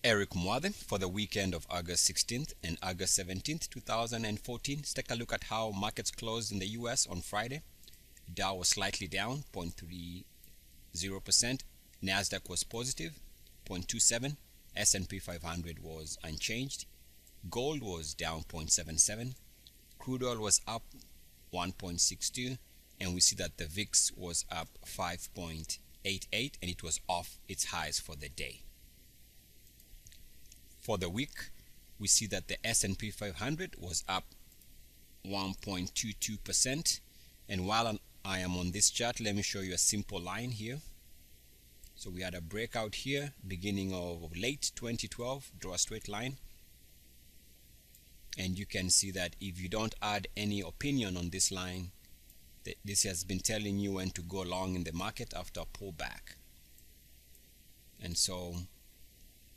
Eric Mwathe for the weekend of August 16th and August 17th, 2014. Let's take a look at how markets closed in the US on Friday. Dow was slightly down, 0.30%. Nasdaq was positive, 0.27. S&P 500 was unchanged. Gold was down 0.77. Crude oil was up 1.62. And we see that the VIX was up 5.88, and it was off its highs for the day. For the week, we see that the S&P 500 was up 1.22%. And while I am on this chart, let me show you a simple line here. So we had a breakout here, beginning of late 2012, draw a straight line. And you can see that if you don't add any opinion on this line, this has been telling you when to go long in the market after a pullback. And so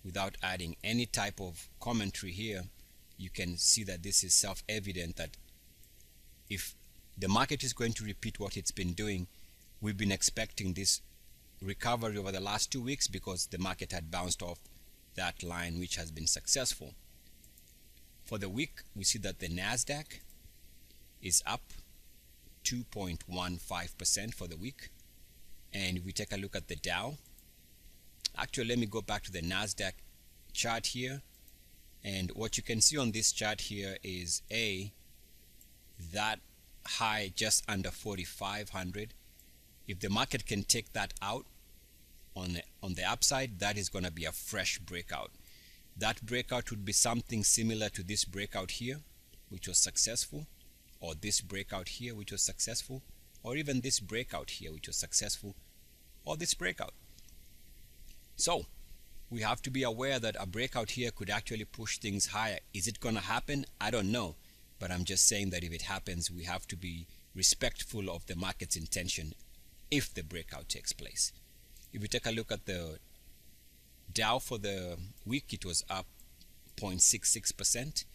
without adding any type of commentary here, you can see that this is self-evident that if the market is going to repeat what it's been doing, we've been expecting this recovery over the last 2 weeks because the market had bounced off that line, which has been successful. For the week, we see that the Nasdaq is up 2.15% for the week. And if we take a look at the Dow, actually let me go back to the Nasdaq chart here, and what you can see on this chart here is that high just under 4,500. If the market can take that out on the upside, that is going to be a fresh breakout. That breakout would be something similar to this breakout here, which was successful, or this breakout here, which was successful, or even this breakout here, which was successful, or this breakout. So we have to be aware that a breakout here could actually push things higher. Is it going to happen? I don't know, but I'm just saying that if it happens, we have to be respectful of the market's intention if the breakout takes place. If we take a look at the Dow for the week, it was up 0.66%.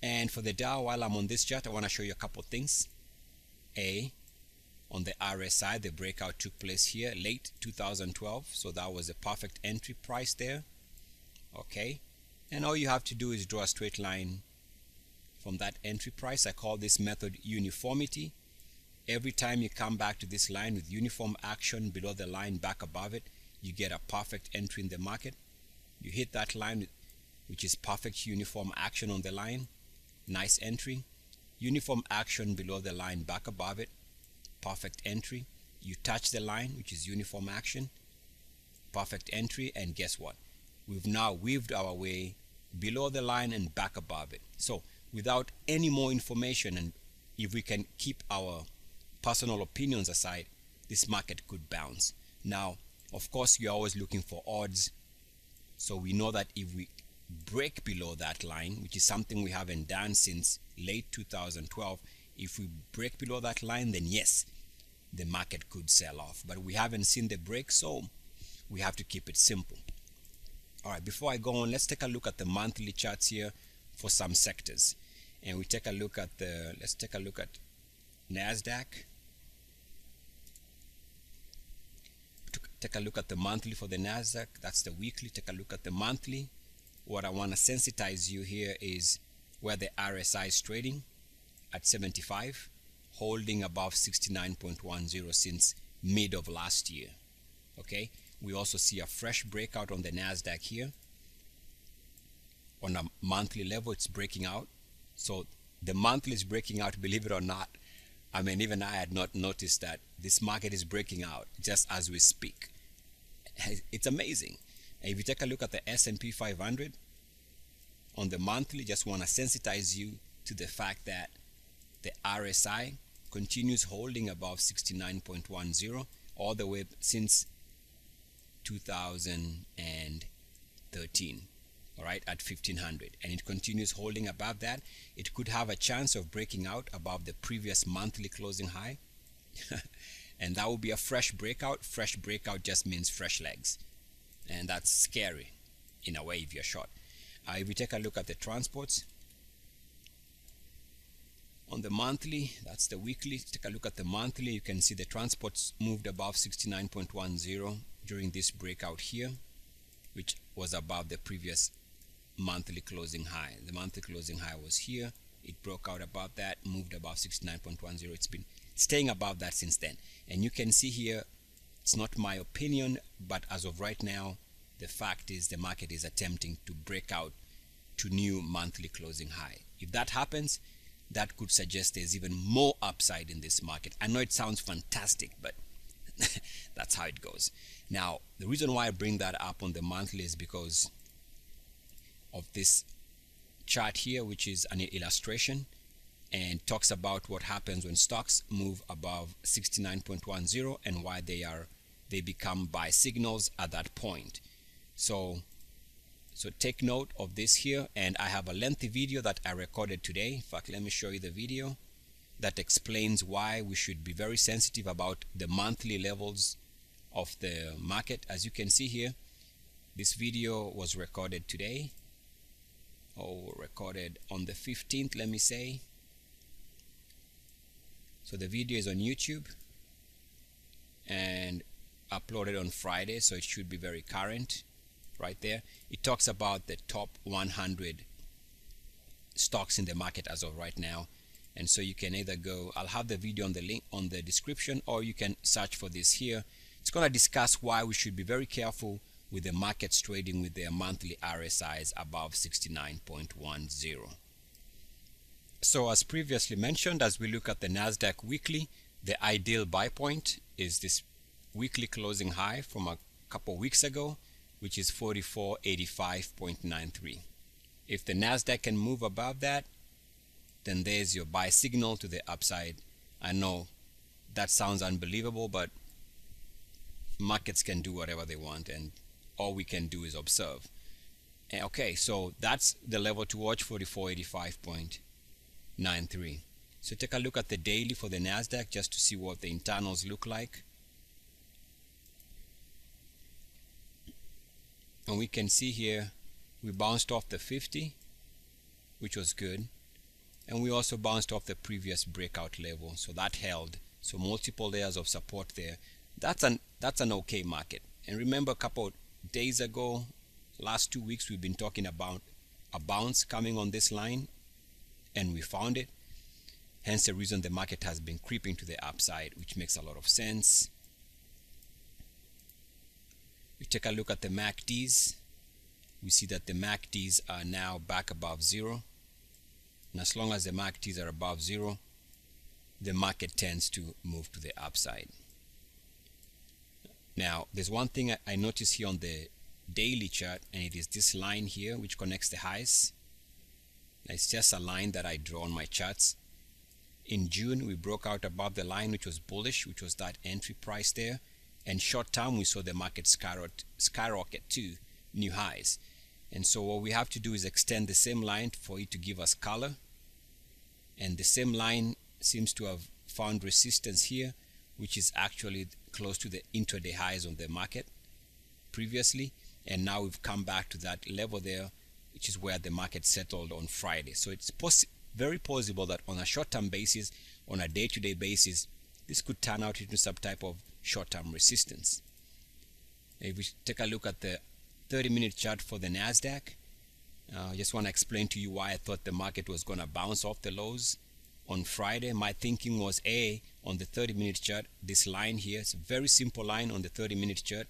And for the Dow, while I'm on this chart, I want to show you a couple things. On the RSI, the breakout took place here late 2012, so that was a perfect entry price there. Okay, and all you have to do is draw a straight line from that entry price. I call this method uniformity. Every time you come back to this line with uniform action below the line, back above it, you get a perfect entry in the market. You hit that line, which is perfect uniform action on the line, nice entry. Uniform action below the line, back above it, perfect entry. You touch the line, which is uniform action, perfect entry, and guess what? We've now weaved our way below the line and back above it. So without any more information, and if we can keep our personal opinions aside, this market could bounce. Now, of course, you're always looking for odds. So we know that if we break below that line, which is something we haven't done since late 2012, if we break below that line, then yes, the market could sell off. But we haven't seen the break, so we have to keep it simple. All right, before I go on, let's take a look at the monthly charts here for some sectors. And we take a look at let's take a look at Nasdaq. Take a look at the monthly for the Nasdaq. That's the weekly. Take a look at the monthly. What I want to sensitize you here is where the RSI is trading at 75, holding above 69.10 since mid of last year. Okay, we also see a fresh breakout on the Nasdaq here. On a monthly level, it's breaking out. So the monthly is breaking out, believe it or not. I mean, even I had not noticed that this market is breaking out just as we speak. It's amazing. And if you take a look at the S&P 500 on the monthly, just want to sensitize you to the fact that the RSI continues holding above 69.10 all the way since 2013. All right, at 1500, and it continues holding above that. It could have a chance of breaking out above the previous monthly closing high. And that will be a fresh breakout. Fresh breakout just means fresh legs, and that's scary in a way if you're short. If we take a look at the transports on the monthly, that's the weekly. Take a look at the monthly. You can see the transports moved above 69.10 during this breakout here. which was above the previous monthly closing high. The monthly closing high was here. It broke out above that, moved above 69.10. It's been staying above that since then. And you can see here, it's not my opinion, but as of right now, the fact is the market is attempting to break out to new monthly closing high. If that happens, that could suggest there's even more upside in this market. I know it sounds fantastic, but that's how it goes. Now, the reason why I bring that up on the monthly is because of this chart here, which is an illustration and talks about what happens when stocks move above 69.10 and why they become buy signals at that point. So take note of this here, and I have a lengthy video that I recorded today. In fact, let me show you the video that explains why we should be very sensitive about the monthly levels of the market. As you can see here, this video was recorded today, or recorded on the 15th, let me say. So the video is on YouTube and uploaded on Friday, so it should be very current. Right there, it talks about the top 100 stocks in the market as of right now. And so you can either go, I'll have the video on the link on the description, or you can search for this here. It's going to discuss why we should be very careful with the markets trading with their monthly RSIs above 69.10. So as previously mentioned, as we look at the Nasdaq Weekly, the ideal buy point is this weekly closing high from a couple weeks ago, which is 4485.93. If the Nasdaq can move above that, then there's your buy signal to the upside. I know that sounds unbelievable, but markets can do whatever they want, and all we can do is observe. Okay, so that's the level to watch, 4485.93. So take a look at the daily for the Nasdaq just to see what the internals look like. And we can see here we bounced off the 50, which was good, and we also bounced off the previous breakout level, so that held. So multiple layers of support there. That's an okay market. And remember, a couple days ago, last 2 weeks, we've been talking about a bounce coming on this line, and we found it. Hence the reason the market has been creeping to the upside, which makes a lot of sense. We take a look at the MACDs. We see that the MACDs are now back above zero. And as long as the MACDs are above zero, the market tends to move to the upside. Now, there's one thing I notice here on the daily chart, and it is this line here which connects the highs. It's just a line that I draw on my charts. In June, we broke out above the line, which was bullish, which was that entry price there. And short term, we saw the market skyrocket to new highs. And so what we have to do is extend the same line for it to give us color. And the same line seems to have found resistance here, which is actually close to the intraday highs on the market previously. And now we've come back to that level there, which is where the market settled on Friday. So it's very possible that on a short-term basis, on a day-to-day basis, this could turn out into some type of short-term resistance. If we take a look at the 30-minute chart for the Nasdaq, I just want to explain to you why I thought the market was going to bounce off the lows on Friday. My thinking was, on the 30-minute chart, this line here, it's a very simple line on the 30-minute chart,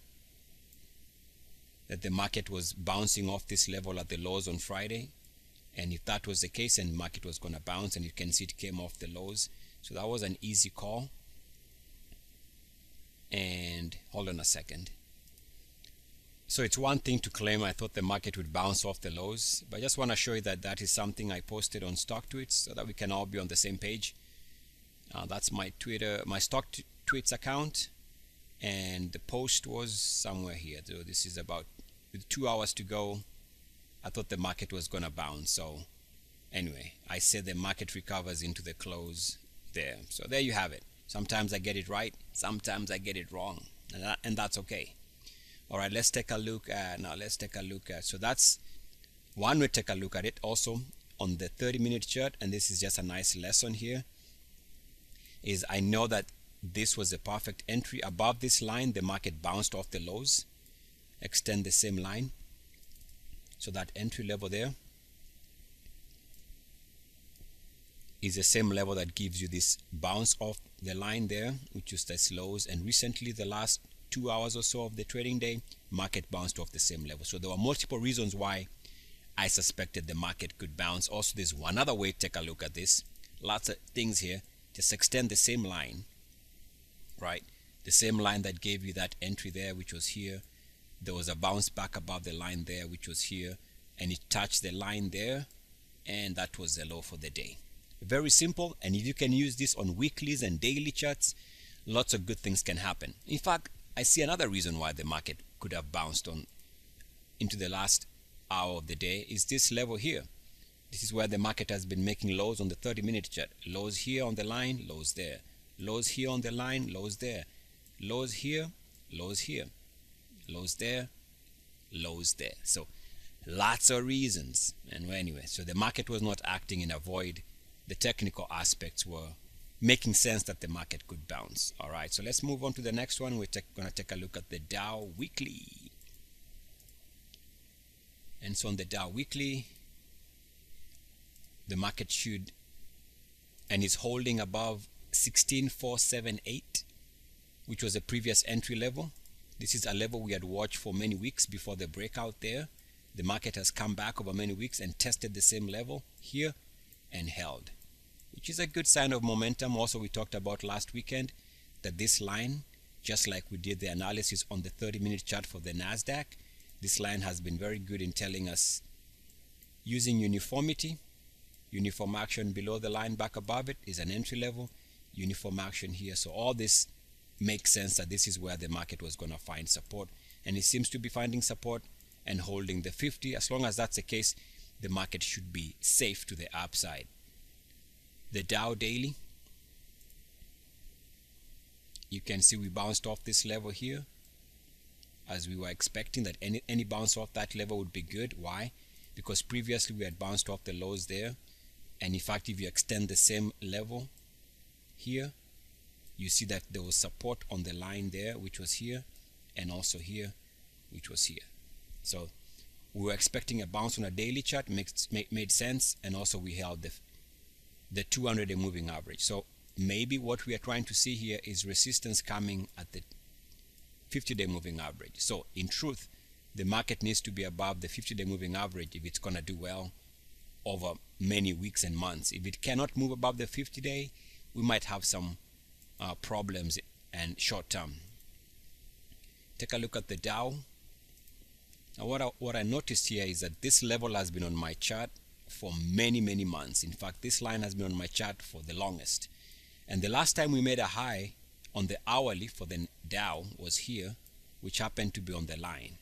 that the market was bouncing off this level at the lows on Friday. And if that was the case, and the market was going to bounce, and you can see it came off the lows. So that was an easy call. And hold on a second. So it's one thing to claim I thought the market would bounce off the lows, but I just want to show you that that is something I posted on Stock Tweets so that we can all be on the same page. That's my Stock Tweets account, and the post was somewhere here. So this is about, with 2 hours to go, I thought the market was going to bounce. So anyway, I said the market recovers into the close there. So there you have it. Sometimes I get it right, sometimes I get it wrong, and that's okay. All right, let's take a look at, so that's one way to take a look at it also on the 30-minute chart, and this is just a nice lesson here, is I know that this was a perfect entry. Above this line, the market bounced off the lows, extend the same line. So that entry level there is the same level that gives you this bounce off the line there, which is the lows. And recently, the last 2 hours or so of the trading day, market bounced off the same level. So there were multiple reasons why I suspected the market could bounce. Also, there's one other way to take a look at this. Lots of things here. Just extend the same line, right? The same line that gave you that entry there, which was here. There was a bounce back above the line there, which was here, and it touched the line there, and that was the low for the day. Very simple, and if you can use this on weeklies and daily charts, lots of good things can happen. In fact, I see another reason why the market could have bounced on into the last hour of the day is this level here. This is where the market has been making lows on the 30-minute chart. Lows here on the line, lows there. Lows here on the line, lows there. Lows here, lows here. Lows there, lows there. So lots of reasons. And anyway, so the market was not acting in a void. The technical aspects were making sense that the market could bounce. All right, so let's move on to the next one. We're going to take a look at the Dow Weekly. And so on the Dow Weekly, the market should and is holding above 16,478, which was a previous entry level. This is a level we had watched for many weeks before the breakout there. The market has come back over many weeks and tested the same level here and held, which is a good sign of momentum. Also, we talked about last weekend that this line, just like we did the analysis on the 30-minute chart for the Nasdaq, this line has been very good in telling us using uniformity. Uniform action below the line, back above it is an entry level. Uniform action here. So all this makes sense that this is where the market was going to find support, and it seems to be finding support and holding the 50. As long as that's the case, the market should be safe to the upside. The Dow Daily, you can see we bounced off this level here, as we were expecting that any bounce off that level would be good. Why? Because previously we had bounced off the lows there, and in fact, if you extend the same level here, you see that there was support on the line there, which was here, and also here, which was here. So we were expecting a bounce on a daily chart, made sense, and also we held the 200-day moving average. So maybe what we are trying to see here is resistance coming at the 50-day moving average. So in truth, the market needs to be above the 50-day moving average if it's going to do well over many weeks and months. If it cannot move above the 50-day, we might have some problems and short term. Take a look at the Dow. Now what I noticed here is that this level has been on my chart for many months. In fact, this line has been on my chart for the longest, and the last time we made a high on the hourly for the Dow was here, which happened to be on the line.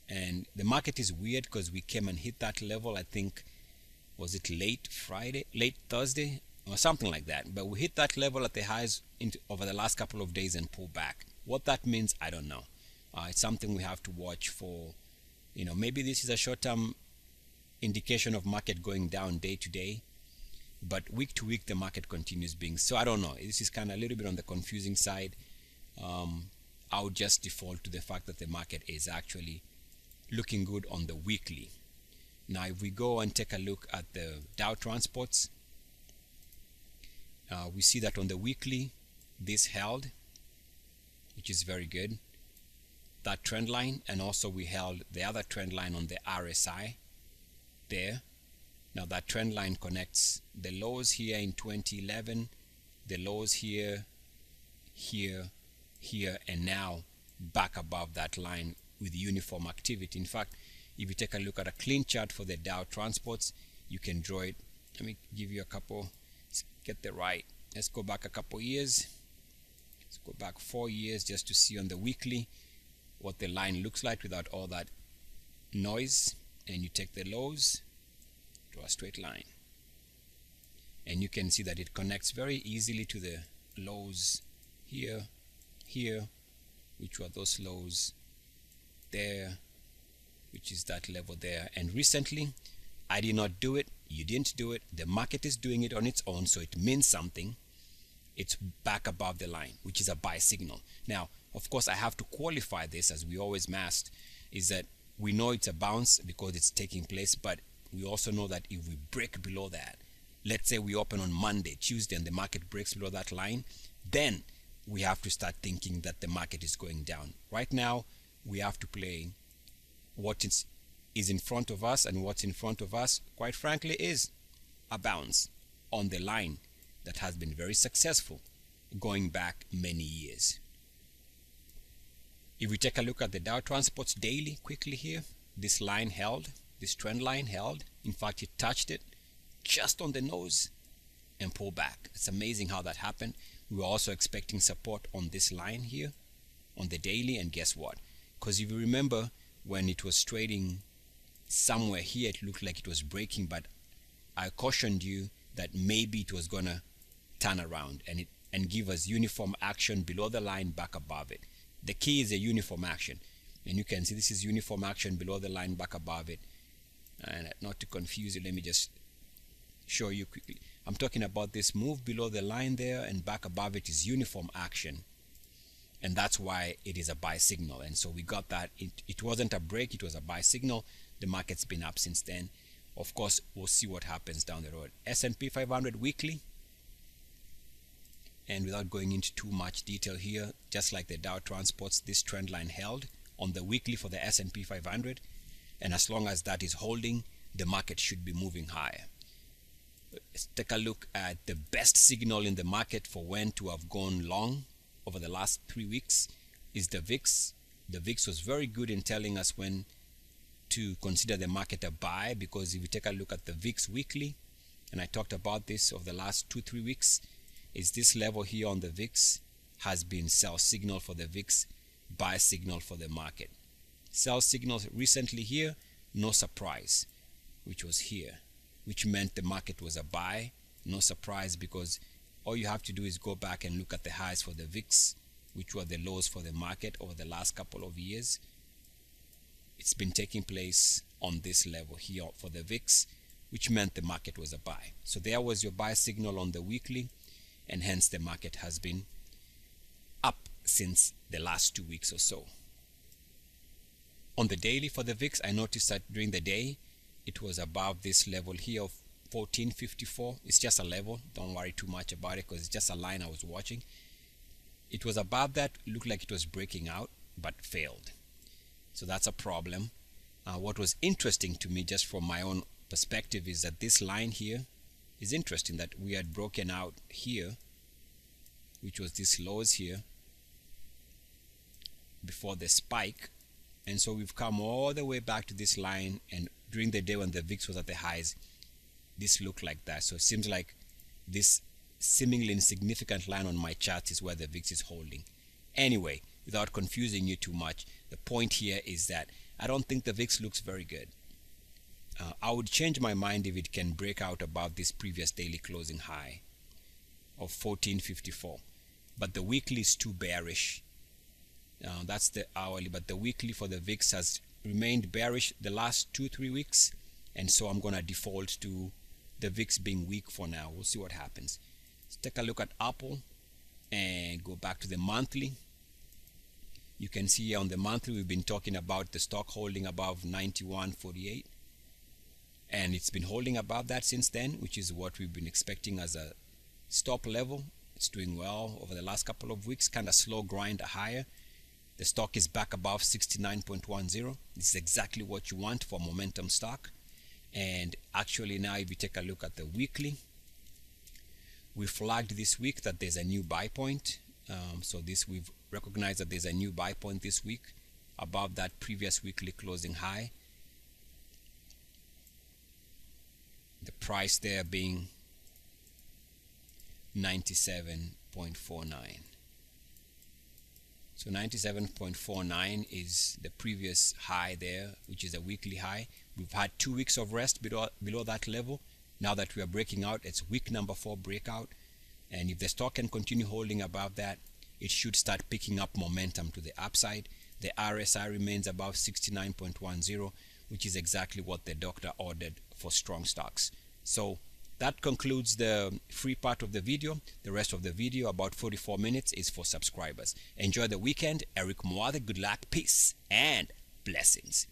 And the market is weird because we came and hit that level, I think, was it late Thursday or something like that, but we hit that level at the highs over the last couple of days and pulled back. What that means, I don't know. It's something we have to watch for. Maybe this is a short-term indication of market going down day to day, but week to week the market continues being so. I don't know. This is kind of a little bit on the confusing side. I would just default to the fact that the market is actually looking good on the weekly. Now, if we go and take a look at the Dow Transports, we see that on the weekly, this held, which is very good, that trend line, and also we held the other trend line on the RSI there. Now that trend line connects the lows here in 2011, the lows here, and now back above that line with uniform activity. In fact, if you take a look at a clean chart for the Dow Transports, you can draw it. Let me give you a couple, get the right. Let's go back a couple years. Let's go back 4 years just to see on the weekly what the line looks like without all that noise. And you take the lows, draw a straight line, and you can see that it connects very easily to the lows here, which were those lows there, which is that level there. And recently, I did not do it, you didn't do it, the market is doing it on its own, so it means something. It's back above the line, which is a buy signal. Now, of course, I have to qualify this, as we always must, is that we know it's a bounce because it's taking place, but we also know that if we break below that, let's say we open on Monday, Tuesday, and the market breaks below that line, then we have to start thinking that the market is going down. Right now, we have to play what is in front of us, and what's in front of us, quite frankly, is a bounce on the line that has been very successful going back many years. If we take a look at the Dow Transports Daily quickly here, this line held, this trend line held. In fact, it touched it just on the nose and pulled back. It's amazing how that happened. We were also expecting support on this line here on the daily, and guess what? Because if you remember, when it was trading somewhere here, it looked like it was breaking, but I cautioned you that maybe it was gonna turn around and give us uniform action below the line, back above it. The key is a uniform action, and you can see this is uniform action below the line, back above it. And not to confuse you, let me just show you quickly. I'm talking about this move below the line there, and back above it is uniform action, and that's why it is a buy signal. And so we got that. It wasn't a break, it was a buy signal. The market's been up since then. Of course, we'll see what happens down the road. S&P 500 weekly, and without going into too much detail here, just like the Dow Transports, this trend line held on the weekly for the S&P 500, and as long as that is holding, the market should be moving higher. Let's take a look at the best signal in the market for when to have gone long over the last 3 weeks is the VIX. The VIX was very good in telling us when to consider the market a buy, because if you take a look at the VIX weekly, and I talked about this over the last 2-3 weeks, is this level here on the VIX has been sell signal for the VIX, buy signal for the market. Sell signals recently here, no surprise, which was here, which meant the market was a buy. No surprise, because all you have to do is go back and look at the highs for the VIX, which were the lows for the market over the last couple of years. It's been taking place on this level here for the VIX, which meant the market was a buy. So there was your buy signal on the weekly, and hence the market has been up since the last 2 weeks or so. On the daily for the VIX, I noticed that during the day it was above this level here of 1454. It's just a level, don't worry too much about it, because it's just a line I was watching. It was above that, looked like it was breaking out, but failed. So that's a problem. What was interesting to me, just from my own perspective, is that this line here is interesting, that we had broken out here, which was this lows here before the spike, and so we've come all the way back to this line, and during the day when the VIX was at the highs, this looked like that. So it seems like this seemingly insignificant line on my chart is where the VIX is holding. Anyway, without confusing you too much, the point here is that I don't think the VIX looks very good. I would change my mind if it can break out above this previous daily closing high of 1454, but the weekly is too bearish. That's the hourly, but the weekly for the VIX has remained bearish the last 2-3 weeks, and so I'm going to default to the VIX being weak for now. We'll see what happens. Let's take a look at Apple and go back to the monthly. You can see here on the monthly we've been talking about the stock holding above 91.48, and it's been holding above that since then, which is what we've been expecting as a stop level. It's doing well over the last couple of weeks, kind of slow grind higher. The stock is back above 69.10. This is exactly what you want for momentum stock. And actually now if you take a look at the weekly, we flagged this week that there's a new buy point. So this, we've recognized that there's a new buy point this week above that previous weekly closing high. The price there being 97.49. So 97.49 is the previous high there, which is a weekly high. We've had 2 weeks of rest below that level. Now that we are breaking out, it's week number 4 breakout. And if the stock can continue holding above that, it should start picking up momentum to the upside. The RSI remains above 69.10, which is exactly what the doctor ordered for strong stocks. So that concludes the free part of the video. The rest of the video, about 44 minutes, is for subscribers. Enjoy the weekend. Eric Muathe, good luck, peace, and Blessings.